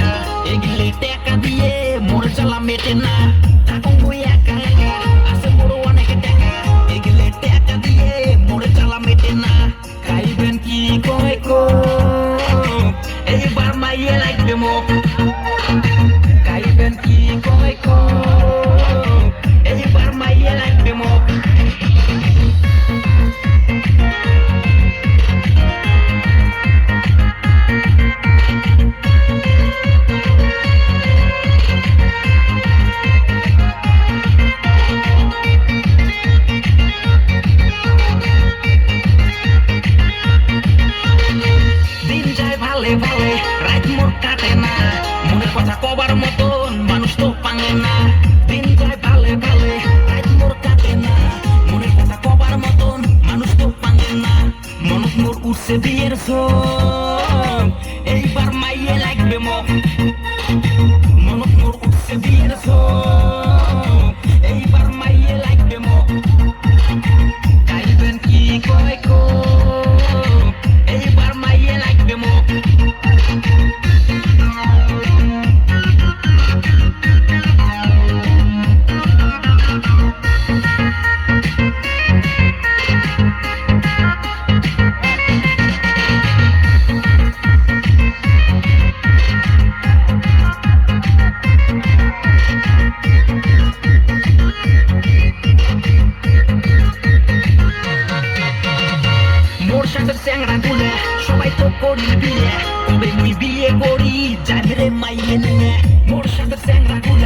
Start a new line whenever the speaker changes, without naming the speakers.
টাকা এগুলি টাকা দিয়ে মোর জ্বালা মেটে না থাকুন ওই একা একা আছে বড় অনেক টাকা এগুলি টাকা দিয়ে মোর জ্বালা মেটে না খাইবেন কি কয় কো এইবার মাইয়ে লাগবে মুখ খাইবেন কি কয় কো এইবার মাইয়ে লাগবে মুখ দিন যায় ভালে ভালে রাত মোর কাটে না মনের কথা কবার মতন মানুষ তো পাঙে না দিন যায় ভালে ভালে রাত মোর কাটে না মনের কথা কবার মতন মানুষ তো পাঙে না মনত মোর উঠছে বিয়ের সব এইবার মাইয়ে লাগবে মুখ মনত মোর উঠছে বিয়ের সব এইবার মাইয়ে লাগবে মুখ খাইবেন কি কয় কো এইবার মাইয়ে লাগবে মুখ মোর সাথে চ্যাংড়া গুলে সবাই তো করি বিয়ে কবে মুই বিয়ে করি যাই রে মাইয়ে নিয়ে মোর সাথে চ্যাংড়া গুলে